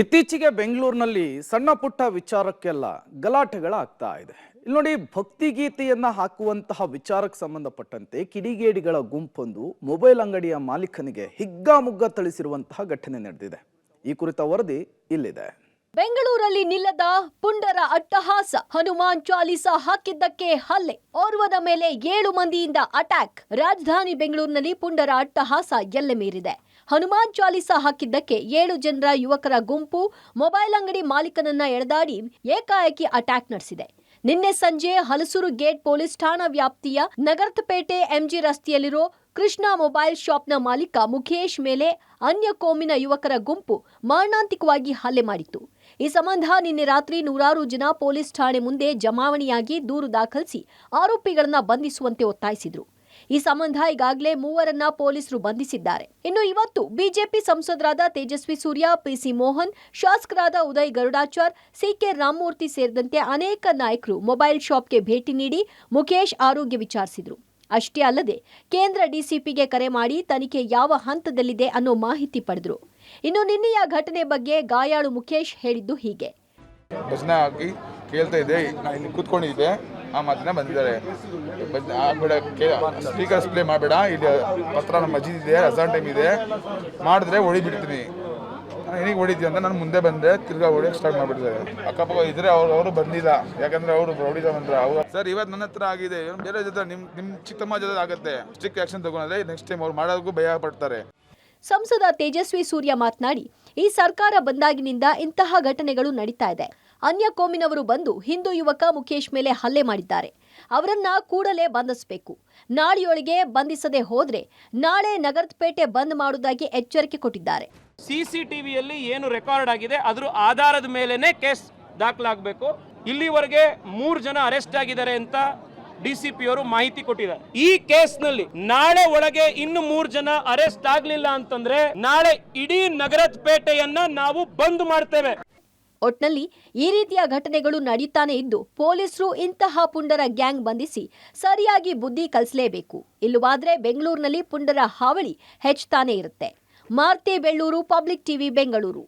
ಇತ್ತೀಚೆಗೆ ಬೆಂಗಳೂರಿನಲ್ಲಿ ಸಣ್ಣ ಪುಟ್ಟ ವಿಚಾರಕ್ಕೆಲ್ಲ ಗಲಾಟೆಗಳಾಗ್ತಾ ಇದೆ. ಇಲ್ಲಿ ನೋಡಿ, ಭಕ್ತಿಗೀತೆಯನ್ನ ಹಾಕುವಂತಹ ವಿಚಾರಕ್ಕೆ ಸಂಬಂಧಪಟ್ಟಂತೆ ಕಿಡಿಗೇಡಿಗಳ ಗುಂಪೊಂದು ಮೊಬೈಲ್ ಅಂಗಡಿಯ ಮಾಲೀಕನಿಗೆ ಹಿಗ್ಗಾಮುಗ್ಗ ಥಳಿಸಿರುವಂತಹ ಘಟನೆ ನಡೆದಿದೆ. ಈ ಕುರಿತ ವರದಿ ಇಲ್ಲಿದೆ. ಬೆಂಗಳೂರಲ್ಲಿ ನಿಲ್ಲದ ಪುಂಡರ ಅಟ್ಟಹಾಸ. ಹನುಮಾನ್ ಚಾಲಿಸಾ ಹಾಕಿದ್ದಕ್ಕೆ ಹಲ್ಲೆ, ಓರ್ವನ ಮೇಲೆ 7 ಮಂದಿಯಿಂದ ಅಟ್ಯಾಕ್. ರಾಜಧಾನಿ ಬೆಂಗಳೂರಿನಲ್ಲಿ ಪುಂಡರ ಅಟ್ಟಹಾಸ ಎಲ್ಲೆ ಮೀರಿದೆ. ಹನುಮಾನ್ ಚಾಲಿಸಾ ಹಾಕಿದ್ದಕ್ಕೆ 7 ಜನರ ಯುವಕರ ಗುಂಪು ಮೊಬೈಲ್ ಅಂಗಡಿ ಮಾಲೀಕನನ್ನ ಎಳೆದಾಡಿ ಏಕಾಏಕಿ ಅಟ್ಯಾಕ್ ನಡೆಸಿದೆ. ನಿನ್ನೆ ಸಂಜೆ ಹಲಸೂರು ಗೇಟ್ ಪೊಲೀಸ್ ಠಾಣಾ ವ್ಯಾಪ್ತಿಯ ನಗರಪೇಟೆ ಎಂಜಿ ರಸ್ತೆಯಲ್ಲಿರೋ ಕೃಷ್ಣ ಮೊಬೈಲ್ ಶಾಪ್ನ ಮಾಲೀಕ ಮುಖೇಶ್ ಮೇಲೆ ಅನ್ಯ ಕೋಮಿನ ಯುವಕರ ಗುಂಪು ಮಾರಣಾಂತಿಕವಾಗಿ ಹಲ್ಲೆ ಮಾಡಿತ್ತು. ಈ ಸಂಬಂಧ ನಿನ್ನೆ ರಾತ್ರಿ ನೂರಾರು ಜನ ಪೊಲೀಸ್ ಠಾಣೆ ಮುಂದೆ ಜಮಾವಣೆಯಾಗಿ ದೂರು ದಾಖಲಿಸಿ ಆರೋಪಿಗಳನ್ನ ಬಂಧಿಸುವಂತೆ ಒತ್ತಾಯಿಸಿದ್ರು. ಈ ಸಂಬಂಧ ಈಗಾಗಲೇ 3 ಪೊಲೀಸರು ಬಂಧಿಸಿದ್ದಾರೆ. ಇನ್ನು ಇವತ್ತು ಬಿಜೆಪಿ ಸಂಸದರಾದ ತೇಜಸ್ವಿ ಸೂರ್ಯ, ಪಿಸಿ ಮೋಹನ್, ಶಾಸಕರಾದ ಉದಯ್ ಗರುಡಾಚಾರ್, ಸಿಕೆ ರಾಮಮೂರ್ತಿ ಸೇರಿದಂತೆ ಅನೇಕ ನಾಯಕರು ಮೊಬೈಲ್ ಶಾಪ್ಗೆ ಭೇಟಿ ನೀಡಿ ಮುಖೇಶ್ ಆರೋಗ್ಯ ವಿಚಾರಿಸಿದ್ರು. ಅಷ್ಟೇ ಅಲ್ಲದೆ ಕೇಂದ್ರ ಡಿಸಿಪಿಗೆ ಕರೆ ಮಾಡಿ ತನಿಖೆ ಯಾವ ಹಂತದಲ್ಲಿದೆ ಅನ್ನೋ ಮಾಹಿತಿ ಪಡೆದ್ರು. ಇನ್ನು ನಿನ್ನೆಯ ಘಟನೆ ಬಗ್ಗೆ ಗಾಯಾಳು ಮುಖೇಶ್ ಹೇಳಿದ್ದು ಹೀಗೆ. ಭಜನೆ ಹಾಕಿ ಕೇಳ್ತಾ ಇದ್ದೆ, ನಾನು ಇಲ್ಲಿ ಕೂತ್ಕೊಂಡಿದ್ದೆ, ಆ ಮಾತಿನ ಬಂದಿದ್ದಾರೆ. ಆಗಬೇಡ, ಸ್ಪೀಕರ್ಸ್ ಪ್ಲೇ ಮಾಡಬೇಡ, ಇಲ್ಲಿ ಪತ್ರ ನಮ್ಮ ಮಜೀದ್ ಇದೆ, ಅಜಾನ್ ಟೈಮ್ ಇದೆ, ಮಾಡಿದ್ರೆ ಹೊಡಿಬಿಡ್ತೀನಿ. ನಾನು ಏನಿಗೆ ಹೊಡಿತೀವಿ ಅಂತ ನಾನು ಮುಂದೆ ಬಂದೆ, ತಿರ್ಗಾ ಹೊಡಿಯೋಕೆ ಸ್ಟಾರ್ಟ್ ಮಾಡಿಬಿಡ್ತಾರೆ. ಅಕ್ಕಪಕ್ಕ ಇದ್ರೆ ಅವರು ಬಂದಿಲ್ಲ, ಯಾಕಂದ್ರೆ ಅವರು ಹೊಡಿದ ಬಂದ್ರೆ ಅವ್ರು ಸರ್ ಇವತ್ತು ನನ್ನ ಹತ್ರ ಆಗಿದೆ, ಬೇರೆ ಜೊತೆ ನಿಮ್ಮ ಚಿಕ್ಕಮ್ಮ ಜೊತೆ ಆಗುತ್ತೆ, ಸ್ಟ್ರಿಕ್ಟ್ ಆಕ್ಷನ್ ತಗೊಂಡ್ರೆ ನೆಕ್ಸ್ಟ್ ಟೈಮ್ ಅವ್ರು ಮಾಡೋದಕ್ಕೂ ಭಯ ಪಡ್ತಾರೆ. ಸಂಸದ ತೇಜಸ್ವಿ ಸೂರ್ಯ ಮಾತನಾಡಿ, ಈ ಸರ್ಕಾರ ಬಂದಾಗಿನಿಂದ ಇಂತಹ ಘಟನೆಗಳು ನಡೀತಾ ಇದೆ. ಅನ್ಯ ಕೋಮಿನವರು ಬಂದು ಹಿಂದೂ ಯುವಕ ಮುಖೇಶ್ ಮೇಲೆ ಹಲ್ಲೆ ಮಾಡಿದ್ದಾರೆ. ಅವರನ್ನ ಕೂಡಲೇ ಬಂಧಿಸಬೇಕು. ನಾಳೆಯೊಳಗೆ ಬಂಧಿಸದೆ ಹೋದ್ರೆ ನಾಳೆ ನಗರಪೇಟೆ ಬಂದ್ ಮಾಡುವುದಾಗಿ ಎಚ್ಚರಿಕೆ ಕೊಟ್ಟಿದ್ದಾರೆ. ಸಿಸಿಟಿವಿಯಲ್ಲಿ ಏನು ರೆಕಾರ್ಡ್ ಆಗಿದೆ ಅದರ ಆಧಾರದ ಮೇಲೆನೆ ಕೇಸ್ ದಾಖಲಾಗಬೇಕು. ಇಲ್ಲಿವರೆಗೆ 3 ಜನ ಅರೆಸ್ಟ್ ಆಗಿದ್ದಾರೆ ಅಂತ ಡಿಸಿಪಿ ಅವರು ಮಾಹಿತಿ ಕೊಟ್ಟಿದ್ದಾರೆ. ಈ ಕೇಸ್ನಲ್ಲಿ ನಾಳೆ ಒಳಗೆ ಇನ್ನು 3 ಜನ ಅರೆಸ್ಟ್ ಆಗ್ಲಿಲ್ಲ ಅಂತಂದ್ರೆ ನಾಳೆ ಇಡೀ ನಗರಪೇಟೆಯನ್ನ ನಾವು ಬಂದ್ ಮಾಡ್ತೇವೆ. ಒಟ್ನಲ್ಲಿ ಈ ರೀತಿಯ ಘಟನೆಗಳು ನಡೆಯುತ್ತಾನೆ ಇದ್ದು ಪೊಲೀಸರು ಇಂತಹ ಪುಂಡರ ಗ್ಯಾಂಗ್ ಬಂಧಿಸಿ ಸರಿಯಾಗಿ ಬುದ್ಧಿ ಕಲಿಸಲೇಬೇಕು. ಇಲ್ಲವಾದ್ರೆ ಬೆಂಗಳೂರಿನಲ್ಲಿ ಪುಂಡರ ಹಾವಳಿ ಹೆಚ್ಚುತ್ತಾನೆ ಇರುತ್ತೆ. ಮಾರ್ತಿ ಬೆಳ್ಳೂರು, ಪಬ್ಲಿಕ್ ಟಿವಿ, ಬೆಂಗಳೂರು.